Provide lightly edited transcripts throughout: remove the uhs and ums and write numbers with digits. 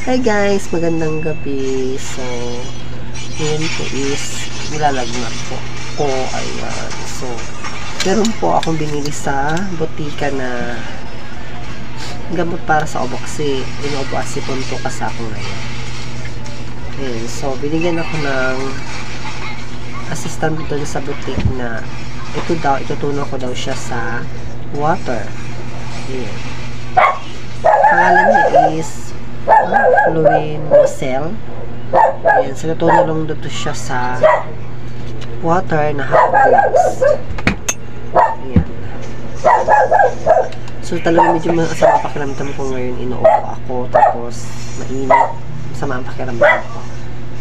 Hi guys, magandang gabi. So, ngayon po is nilalagnat po ko. Ayan. So, meron po akong binili sa botika na gamot para sa ubo kasi inuubo kasi punto kasi ako ngayon. Ayan. So, binigyan ako ng assistant doon sa butik na ito daw, itutunaw ko daw siya sa water. Ayan. Pangalan niya is Fluinicel. Ayan, so natulong dito siya sa water na half glass. Ayan. So talaga medyo masama pakiramdam ko ngayon, inuubo ako, tapos mainit, masama ang pakiramdam ko.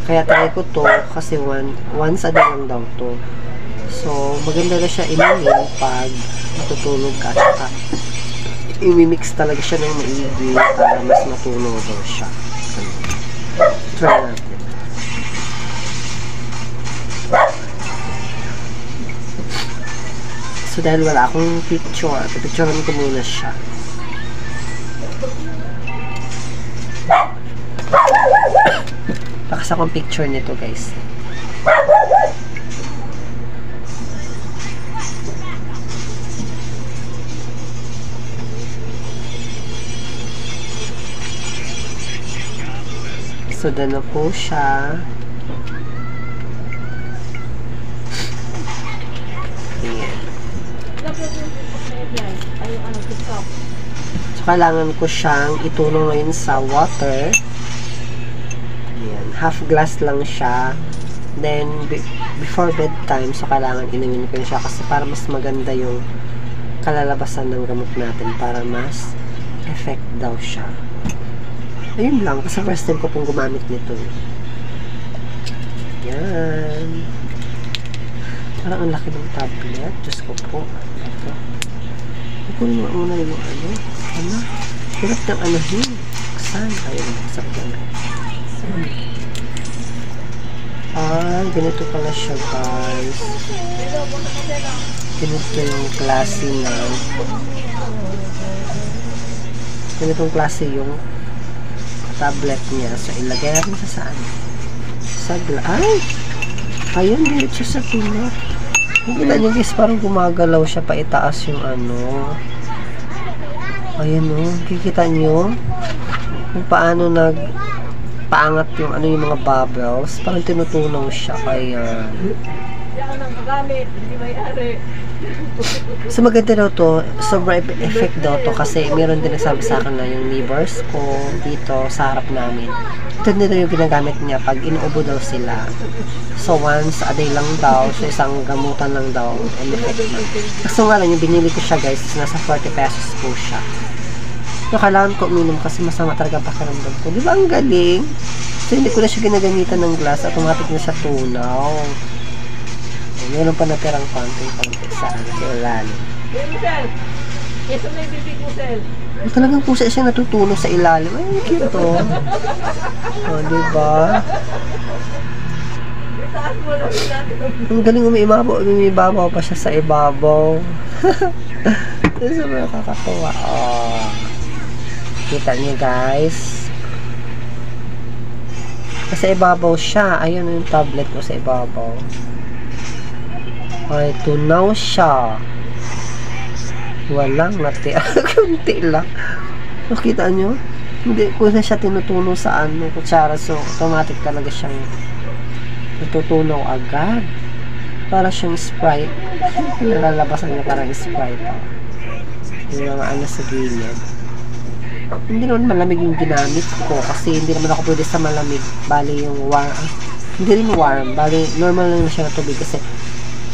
Kaya try ko to kasi once a day lang daw to. So maganda na siya inumin pag matutulog ka, saka i-mix talaga siya ng maigi para mas matunaw daw siya. Try natin. So dahil wala akong picture, pipicturean ko muna siya. Lakas akong picture nito guys. So, na po siya. Ayan. So, kailangan ko siyang itulong ngayon sa water. Ayan. Half glass lang siya. Then, before bedtime, so kailangan inumin ko siya kasi para mas maganda yung kalalabasan ng gamot natin, para mas effect daw siya. Ayun lang, kasi first time ko pong gumamit nito. Yan. Parang ang laki ng tablet. Diyos ko po. Ito. Ikunin mo muna yung ano. Ano? Hirap ng anuhin. Saan? Ayun. Sakit lang. Ganito pala siya guys. Ganito yung klase na. Ganitong klase yung tablet niya. So, ilagay natin sa saan? Sa ay! Ayun, diretso sa pinot. Kita nyo guys, parang gumagalaw siya pa itaas yung ano. Ayun o. Kikita nyo kung paano paangat yung ano, yung mga bubbles. Parang tinutunaw siya. Ayan. So maganda daw to, sobrang effect daw to kasi meron din nagsabi sa akin na yung neighbors ko dito sa harap namin, ito nito yung ginagamit niya pag inuubo daw sila. So once a day lang daw, so isang gamutan lang daw ang effect na. Kaso nga lang yung binili ko siya guys, nasa 40 pesos po siya. So kailangan ko uminom kasi masama talaga pakiramdam ko. Di ba ang galing? So hindi ko na siya ginagamitan ng glass, automatic na siya tunaw. Meron pa natirang konti sa ilalim. Talagang pusa siya natutunog sa ilalim. Ay, cute to. O, diba? Ang galing umiibabaw pa siya sa ibabaw. Ito sa mga kakatawa. Oh. Kita niyo guys. Sa ibabaw siya. Ayun yung tablet ko sa ibabaw. Ay, tunaw siya. Walang natira. Kunti lang. Nakita nyo? Hindi ko na siya tinutunaw sa ano, kutsara. So, automatic talaga siyang natutunaw agad. Para siyang Sprite. Nalalabasan niya parang Sprite. Yung mga ano sa gilid. Hindi naman malamig yung ginamit ko. Kasi hindi naman ako pwede sa malamig. Bali yung warm. Hindi rin warm. Bali, normal lang na siya na tubig kasi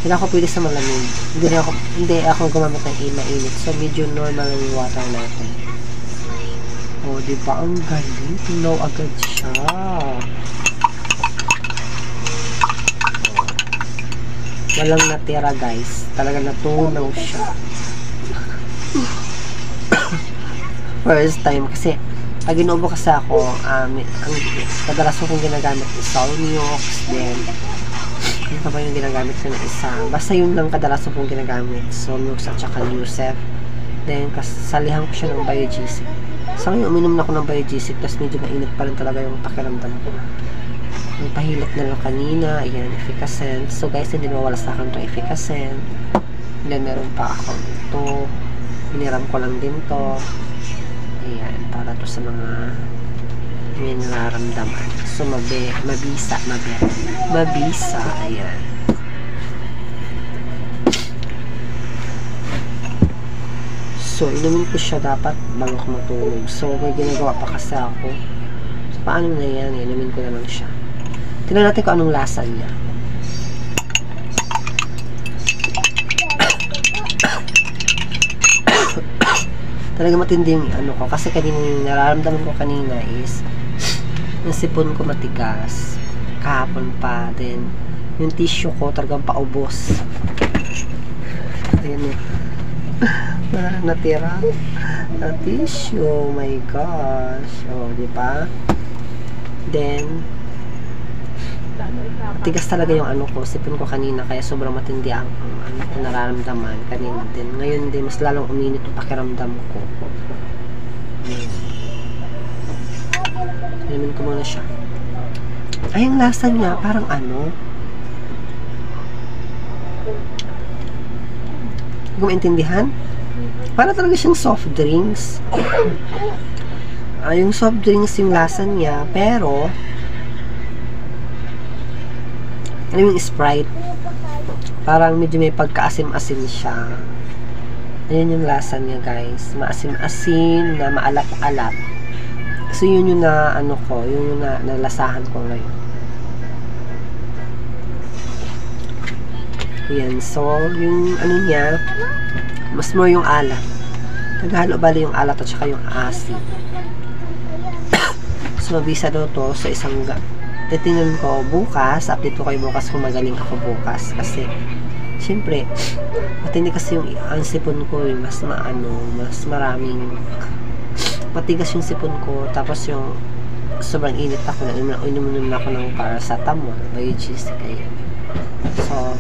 hindi ako pwede sa malamig. Hindi ako gumamit ng mainit. So, medyo normal yung water natin. O, diba? Ang galing. Tunaw agad siya. Walang natira, guys. Talaga natunaw siya. First time. Kasi, pag inuubo kasi ako, ang kadalas kong ginagamit is Solmiox, then ano pa ba yung ginagamit ko na isa? Basta yun lang kadalasan kong ginagamit. Solmiox at saka Yusef. Then, kasalihan ko siya ng Biogesic. Sa ngayon, uminom na ako ng Biogesic, tapos medyo mainit pa rin talaga yung pakiramdam ko. May pahilot na lang kanina. Ayan, efficacent. So guys, hindi mawala sa akin itong efficacent. Then, meron pa ako ito. Hiniram ko lang din to. Ayan, para to sa mga may nararamdaman. So, mabisa. Ayan. So, inumin ko siya dapat bago ako matulog. So, may ginagawa pa kasi ako. So, paano na yan? Inumin ko na lang siya. Tingnan natin kung anong lasa niya. Talaga matindi yung ano ko. Kasi kanina yung nararamdaman ko kanina is yung sipon ko matigas. Kahapon pa. Then, yung tissue ko talagang paubos. Ayan natira na tissue. Oh my gosh. Oh, diba? Then, matigas talaga yung ano ko. Sipon ko kanina. Kaya sobrang matindi ang ano ko nararamdaman kanina din. Ngayon din, mas lalong uminit yung pakiramdam ko. Alamin ko muna siya. Ay, yung lasa niya, parang ano. Hindi ko maintindihan. Para talaga siyang soft drinks. Yung soft drinks yung lasa niya, pero alam yung Sprite, parang medyo may pagkaasim-asim siya. Ayun yung lasa niya guys. Maasim-asim na maalat-alat. So yun yung na ano ko, yun yung nalasahan ko ngayon. Ayan, so yung ano niya, mas more yung alat. Naghalo bali yung alat at saka yung asin. So mabisa daw to sa isang titingnan ko bukas, update ko kayo bukas kung magaling ako bukas. Kasi siyempre matindi kasi yung ang sipon ko, mas mas maraming matigas yung sipon ko. Tapos yung sobrang init ako, inumin na ako ng paracetamol, Biogesic kayo. So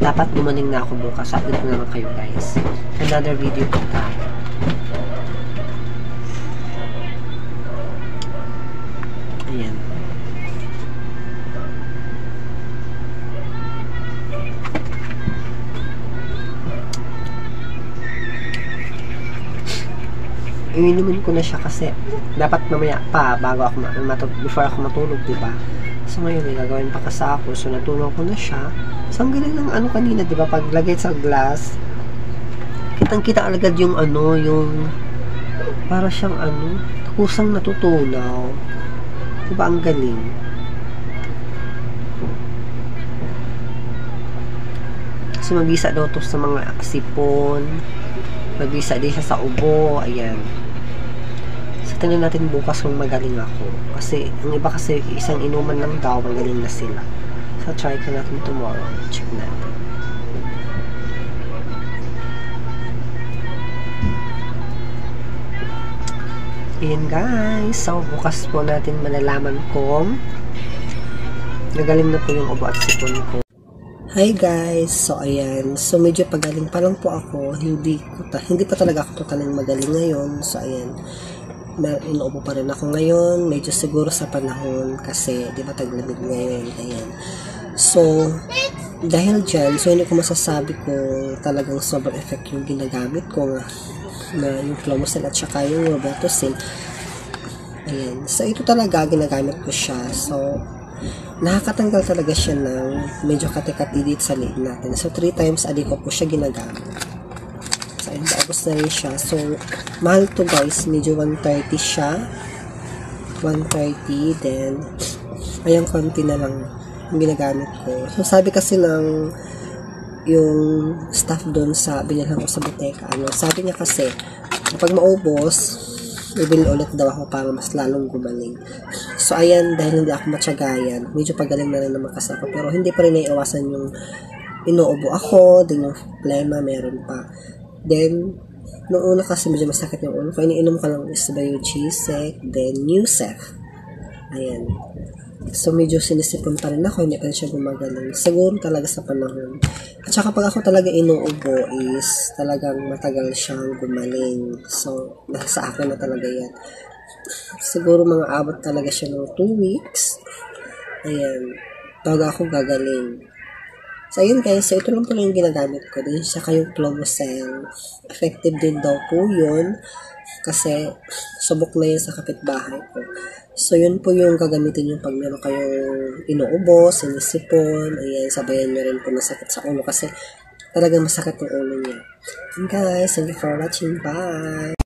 dapat gumaling na ako bukas. Update ko naman kayo guys. Another video po tayo. Ayan. Inumin ko na siya kasi dapat mamaya pa bago ako before ako matulog, diba? So ngayon may gagawin pa kasi ako. So natulog ko na siya. So ang galing ng ano kanina, diba? Paglagay sa glass, kitang-kita agad yung ano, yung para siyang ano, kusang natutunaw. Diba ang galing? So mabisa daw to sa mga sipon. Mabisa din siya sa ubo. Ayan. So tingnan natin bukas kung magaling ako. Kasi yung iba kasi isang inuman lang daw, magaling na sila. So try ko natin tomorrow. Check natin. Ayan guys. So bukas po natin malalaman kung nagaling na po yung ubo at sipon ko. Hi guys. So ayan. So medyo pagaling pa lang po ako. Hindi pa talaga ako totaling magaling ngayon. So ayan. Inuubo pa rin ako ngayon. Medyo siguro sa panahon kasi di ba taglamig ngayon. Ayan. So dahil dyan, so hindi ko masasabi kung talagang sobrang effect yung ginagamit ko na yung Flomosil at saka yung Robertosil. Ayan. So ito talaga ginagamit ko siya. So nakakatanggal talaga siya ng medyo kati-kati dito sa liig natin. So 3 times a day ko po siya ginagamit. So ayun, paubos na rin siya. So mahal to guys, medyo 130 siya. 130, then ayang konti na lang yung ginagamit ko. So sabi kasi ng yung staff doon sa binilhan ko sa buteka, sabi niya kasi kapag maubos, bibili ulit daw ako para mas lalong gumaling. So ayan, dahil hindi ako matsagayan, medyo pagaling na rin naman kasi ako, pero hindi pa rin naiiwasan yung inuubo ako, din yung plema meron pa. Then noong una kasi medyo masakit yung ulo ko, iniinom ko lang is Biogesic, then Nusef. Ayan. So, medyo sinisipon pa rin ako, hindi pa rin siya gumagaling. Siguro talaga sa panahon. At saka pag ako talaga inuubo is talagang matagal siyang gumaling. So, nasa akin na talaga yan. Siguro mga abot talaga siya ng 2 weeks. Ayan. Bago ako gagaling. So, ayun guys. So, ito lang po yung ginagamit ko. Din siya kayong Clovocel. Effective din daw po yun. Kasi, subok na yun sa kapitbahay ko. So, yun po yung gagamitin yung pag meron kayong inuubo, sinisipon. Ayan, sabayan nyo rin po masakit sa ulo kasi talagang masakit yung ulo niya. And guys, thank you for watching. Bye!